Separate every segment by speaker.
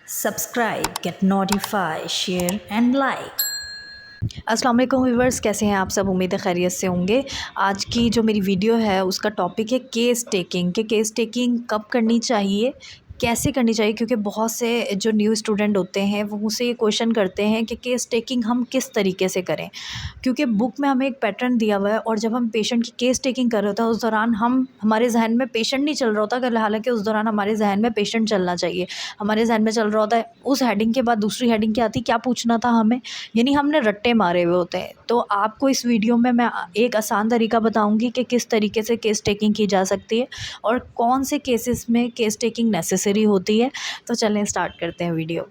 Speaker 1: Subscribe, gate notify, share and like. अस्सलाम वालेकुम viewers, कैसे हैं आप सब? उम्मीद है खैरियत से होंगे। आज की जो मेरी वीडियो है उसका टॉपिक है केस टेकिंग कि केस टेकिंग कब करनी चाहिए, कैसे करनी चाहिए। क्योंकि बहुत से जो न्यू स्टूडेंट होते हैं वो मुझसे ये क्वेश्चन करते हैं कि केस टेकिंग हम किस तरीके से करें। क्योंकि बुक में हमें एक पैटर्न दिया हुआ है और जब हम पेशेंट की केस टेकिंग कर रहे होते हैं उस दौरान हमारे जहन में पेशेंट नहीं चल रहा होता, अगर हालांकि उस दौरान हमारे जहन में पेशेंट चलना चाहिए। हमारे जहन में चल रहा होता है उस हेडिंग के बाद दूसरी हेडिंग क्या आती, क्या पूछना था हमें, यानी हमने रट्टे मारे हुए होते हैं। तो आपको इस वीडियो में मैं एक आसान तरीका बताऊंगी कि किस तरीके से केस टेकिंग की जा सकती है और कौन से केसेस में केस टेकिंग नेसेसरी होती है। तो चलें स्टार्ट करते हैं वीडियो।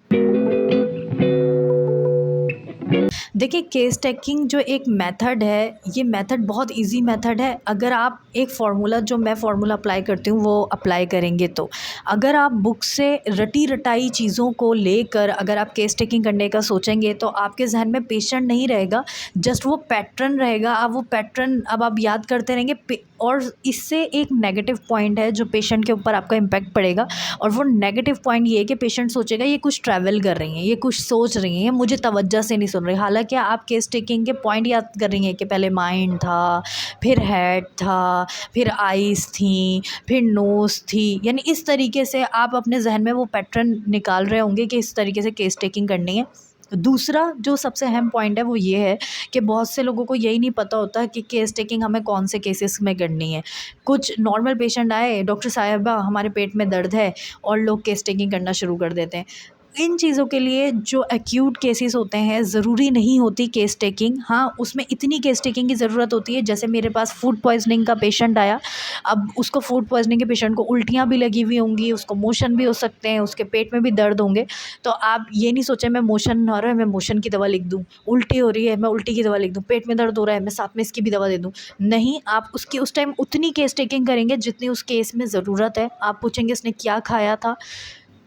Speaker 1: देखिए, केस टेकिंग जो एक मेथड है, ये मेथड बहुत इजी मेथड है अगर आप एक फ़ॉर्मूला, जो मैं फ़ॉर्मूला अप्लाई करती हूँ वो अप्लाई करेंगे तो। अगर आप बुक से रटी रटाई चीज़ों को लेकर अगर आप केस टेकिंग करने का सोचेंगे तो आपके जहन में पेशेंट नहीं रहेगा, जस्ट वो पैटर्न रहेगा। अब वो पैटर्न अब आप याद करते रहेंगे और इससे एक नेगेटिव पॉइंट है जो पेशेंट के ऊपर आपका इम्पैक्ट पड़ेगा। और वो नेगेटिव पॉइंट ये है कि पेशेंट सोचेगा ये कुछ ट्रैवल कर रही हैं, ये कुछ सोच रही हैं, मुझे तवज्जो से नहीं सुन रही। हालांकि आप केस टेकिंग के पॉइंट याद कर रही हैं कि पहले माइंड था, फिर हेड था, फिर आईज़ थी, फिर नोज़ थी, यानी इस तरीके से आप अपने जहन में वो पैटर्न निकाल रहे होंगे कि इस तरीके से केस टेकिंग करनी है। दूसरा जो सबसे अहम पॉइंट है वो ये है कि बहुत से लोगों को यही नहीं पता होता कि केस टेकिंग हमें कौन से केसेस में करनी है। कुछ नॉर्मल पेशेंट आए, डॉक्टर साहिबा हमारे पेट में दर्द है, और लोग केस टेकिंग करना शुरू कर देते हैं। इन चीज़ों के लिए जो एक्यूट केसेस होते हैं ज़रूरी नहीं होती केस टेकिंग। हाँ, उसमें इतनी केस टेकिंग की ज़रूरत होती है, जैसे मेरे पास फूड पॉइजनिंग का पेशेंट आया। अब उसको फूड पॉइजनिंग के पेशेंट को उल्टियाँ भी लगी हुई होंगी, उसको मोशन भी हो सकते हैं, उसके पेट में भी दर्द होंगे। तो आप ये नहीं सोचें मैं मोशन हो रहा है मैं मोशन की दवा लिख दूँ, उल्टी हो रही है मैं उल्टी की दवा लिख दूँ, पेट में दर्द हो रहा है मैं साथ में इसकी भी दवा दे दूँ। नहीं, आप उसकी उस टाइम उतनी केस टेकिंग करेंगे जितनी उस केस में ज़रूरत है। आप पूछेंगे इसने क्या खाया था,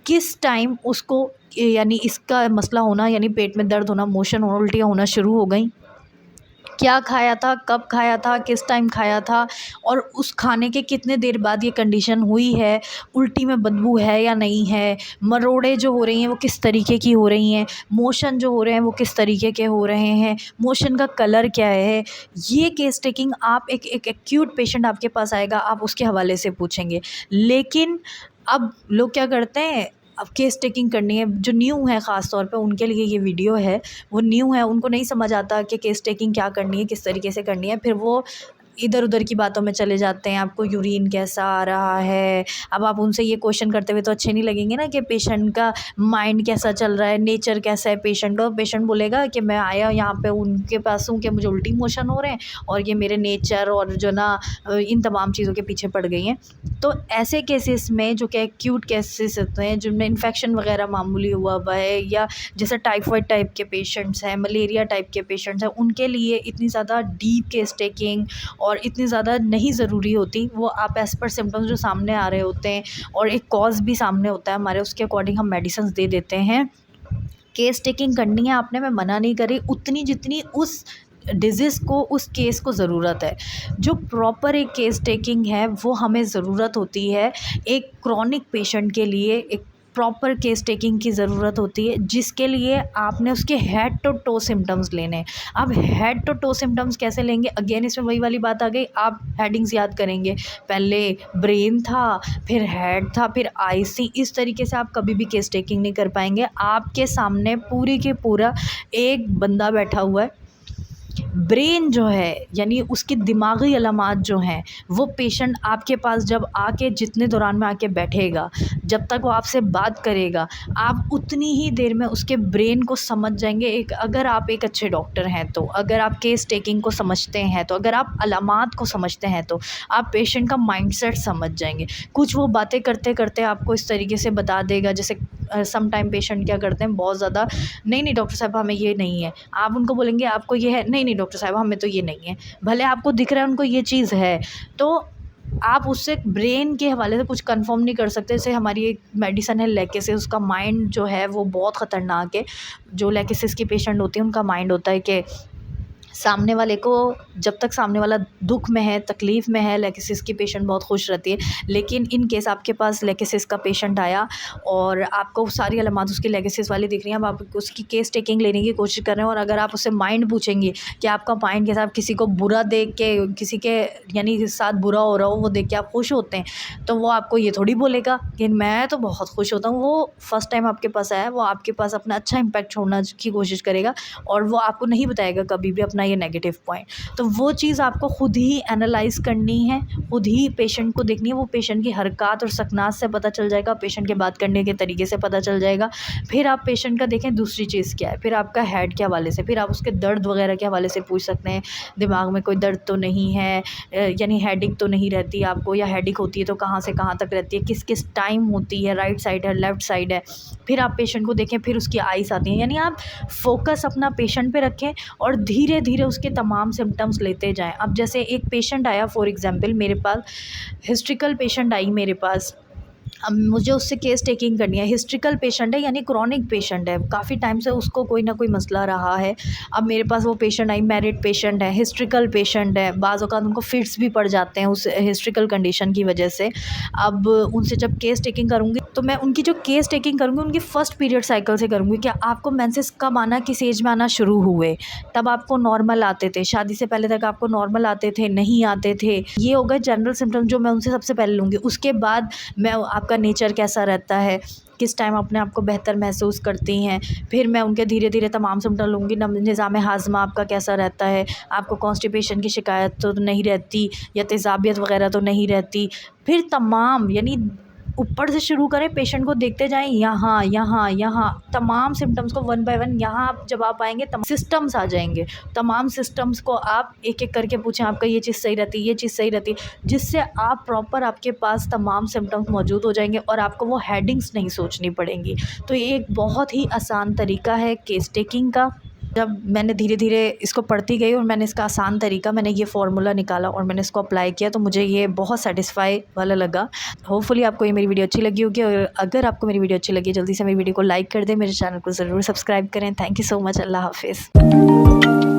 Speaker 1: किस टाइम उसको, यानी इसका मसला होना, यानी पेट में दर्द होना, मोशन होना, उल्टियाँ होना शुरू हो गई, क्या खाया था, कब खाया था, किस टाइम खाया था, और उस खाने के कितने देर बाद ये कंडीशन हुई है, उल्टी में बदबू है या नहीं है, मरोड़े जो हो रही हैं वो किस तरीके की हो रही हैं, मोशन जो हो रहे हैं वो किस तरीके के हो रहे हैं, मोशन का कलर क्या है। ये केस टेकिंग आप एक एक्यूट पेशेंट आपके पास आएगा आप उसके हवाले से पूछेंगे। लेकिन अब लोग क्या करते हैं, अब केस टेकिंग करनी है, जो न्यू है ख़ास तौर पे उनके लिए ये वीडियो है। वो न्यू है, उनको नहीं समझ आता कि केस टेकिंग क्या करनी है, किस तरीके से करनी है। फिर वो इधर उधर की बातों में चले जाते हैं, आपको यूरिन कैसा आ रहा है। अब आप उनसे ये क्वेश्चन करते हुए तो अच्छे नहीं लगेंगे ना कि पेशेंट का माइंड कैसा चल रहा है, नेचर कैसा है पेशेंट का। पेशेंट बोलेगा कि मैं आया यहाँ पे उनके पास हूँ कि मुझे उल्टी मोशन हो रहे हैं और ये मेरे नेचर और जो ना इन तमाम चीज़ों के पीछे पड़ गई हैं। तो ऐसे केसेस में जो कि एक्यूट केसेस होते हैं जिनमें इन्फेक्शन वगैरह मामूली हुआ हुआ है, या जैसे टाइफाइड टाइप के पेशेंट्स हैं, मलेरिया टाइप के पेशेंट्स हैं, उनके लिए इतनी ज़्यादा डीप केस टेकिंग और इतनी ज़्यादा नहीं ज़रूरी होती। वो आप एज़ पर सिम्टम्स जो सामने आ रहे होते हैं और एक कॉज भी सामने होता है हमारे, उसके अकॉर्डिंग हम मेडिसिन दे देते हैं। केस टेकिंग करनी है आपने, मैं मना नहीं करी, उतनी जितनी उस डिज़ीज़ को, उस केस को ज़रूरत है। जो प्रॉपर एक केस टेकिंग है वो हमें ज़रूरत होती है एक क्रॉनिक पेशेंट के लिए। एक प्रॉपर केस टेकिंग की ज़रूरत होती है जिसके लिए आपने उसके हेड टू टो सिम्टम्स लेने हैं। अब हेड टू टो सिम्टम्स कैसे लेंगे, अगेन इसमें वही वाली बात आ गई, आप हेडिंग्स याद करेंगे, पहले ब्रेन था, फिर हेड था, फिर आईज़ थी। इस तरीके से आप कभी भी केस टेकिंग नहीं कर पाएंगे। आपके सामने पूरी के पूरा एक बंदा बैठा हुआ है, ब्रेन जो है यानी उसकी दिमागी अलामात जो हैं वो पेशेंट आपके पास जब आके जितने दौरान में आके बैठेगा, जब तक वो आपसे बात करेगा, आप उतनी ही देर में उसके ब्रेन को समझ जाएंगे। एक, अगर आप एक अच्छे डॉक्टर हैं तो, अगर आप केस टेकिंग को समझते हैं तो, अगर आप अलामात को समझते हैं तो आप पेशेंट का माइंडसेट समझ जाएंगे। कुछ वो बातें करते करते आपको इस तरीके से बता देगा, जैसे सम टाइम पेशेंट क्या करते हैं बहुत ज़्यादा, नहीं नहीं डॉक्टर साहब हमें ये नहीं है, आप उनको बोलेंगे आपको ये है, नहीं नहीं डॉक्टर साहब हमें तो ये नहीं है, भले आपको दिख रहा है उनको ये चीज़ है। तो आप उससे ब्रेन के हवाले से कुछ कंफर्म नहीं कर सकते। जैसे हमारी एक मेडिसन है लेकेसिस, उसका माइंड जो है वो बहुत ख़तरनाक है। जो लेकेसिस की पेशेंट होती है उनका माइंड होता है कि सामने वाले को, जब तक सामने वाला दुख में है, तकलीफ़ में है, लेकेसिस की पेशेंट बहुत खुश रहती है। लेकिन इन केस आपके पास लेकेसिस का पेशेंट आया और आपको सारी अलामात उसकी लेकेसिस वाली दिख रही हैं, अब आप उसकी केस टेकिंग लेने की कोशिश कर रहे हैं और अगर आप उससे माइंड पूछेंगे कि आपका माइंड कैसा, आप किसी को बुरा देख के, किसी के यानी साथ बुरा हो रहा हो वो देख के आप खुश होते हैं, तो वो आपको ये थोड़ी बोलेगा कि मैं तो बहुत खुश होता हूँ। वो फर्स्ट टाइम आपके पास आया है, वो आपके पास अपना अच्छा इम्पैक्ट छोड़ना की कोशिश करेगा और वो आपको नहीं बताएगा कभी भी अपना ये नेगेटिव पॉइंट। तो वो चीज़ आपको खुद ही एनालाइज़ करनी है, खुद ही पेशेंट को देखनी है। वो पेशेंट की हरकत और सकनात से पता चल जाएगा, पेशेंट के बात करने के तरीके से पता चल जाएगा। फिर आप पेशेंट का देखें दूसरी चीज़ क्या है, फिर आपका हेड के हवाले से, फिर आप उसके दर्द वगैरह के हवाले से पूछ सकते हैं। दिमाग में कोई दर्द तो नहीं है, यानी हेडेक तो नहीं रहती आपको, या हेडेक होती है तो कहाँ से कहाँ तक रहती है, किस किस टाइम होती है, राइट साइड है, लेफ़्ट साइड है। फिर आप पेशेंट को देखें, फिर उसकी आइज़ आती हैं, यानी आप फ़ोकस अपना पेशेंट पे रखें और धीरे धीरे उसके तमाम सिम्पटम्स लेते जाएँ। अब जैसे एक पेशेंट आया फॉर एग्ज़ाम्पल मेरे पास, हिस्ट्रिकल पेशेंट आई मेरे पास, अब मुझे उससे केस टेकिंग करनी है। हिस्ट्रिकल पेशेंट है यानी क्रॉनिक पेशेंट है, काफ़ी टाइम से उसको कोई ना कोई मसला रहा है। अब मेरे पास वो पेशेंट आई, मैरिड पेशेंट है, हिस्ट्रिकल पेशेंट है, बाज़ औक़ात उनको फिट्स भी पड़ जाते हैं उस हिस्ट्रिकल कंडीशन की वजह से। अब उनसे जब केस टेकिंग करूँगी तो मैं उनकी जो केस टेकिंग करूँगी उनकी फ़र्स्ट पीरियड साइकिल से करूँगी कि आपको मेंसेस कब आना, किस एज में आना शुरू हुए, तब आपको नॉर्मल आते थे, शादी से पहले तक आपको नॉर्मल आते थे, नहीं आते थे। ये हो गए जनरल सिम्पटम जो मैं उनसे सबसे पहले लूँगी। उसके बाद मैं आपका नेचर कैसा रहता है, किस टाइम अपने आप को बेहतर महसूस करती हैं, फिर मैं उनके धीरे धीरे तमाम सिम्पटम लूँगी। निज़ाम हाज़मा आपका कैसा रहता है, आपको कॉन्स्टिपेशन की शिकायत तो नहीं रहती या तेज़ाबियत वगैरह तो नहीं रहती। फिर तमाम यानी ऊपर से शुरू करें, पेशेंट को देखते जाएँ, यहाँ यहाँ यहाँ तमाम सिम्पटम्स को वन बाय वन, यहाँ आप जब आप आएँगे तमाम सिस्टम्स आ जाएंगे। तमाम सिस्टम्स को आप एक एक करके पूछें, आपका ये चीज़ सही रहती है, ये चीज़ सही रहती है, जिससे आप प्रॉपर आपके पास तमाम सिम्पटम्स मौजूद हो जाएंगे और आपको वो हेडिंग्स नहीं सोचनी पड़ेंगी। तो ये एक बहुत ही आसान तरीका है केस टेकिंग का। जब मैंने धीरे धीरे इसको पढ़ती गई और मैंने इसका आसान तरीका, मैंने ये फ़ॉर्मूला निकाला और मैंने इसको अप्लाई किया, तो मुझे ये बहुत सेटिस्फाई वाला लगा। होपफुली आपको ये मेरी वीडियो अच्छी लगी होगी और अगर आपको मेरी वीडियो अच्छी लगी, जल्दी से मेरी वीडियो को लाइक कर दें, मेरे चैनल को ज़रूर सब्सक्राइब करें। Thank you so much. अल्लाह हाफ़िज़।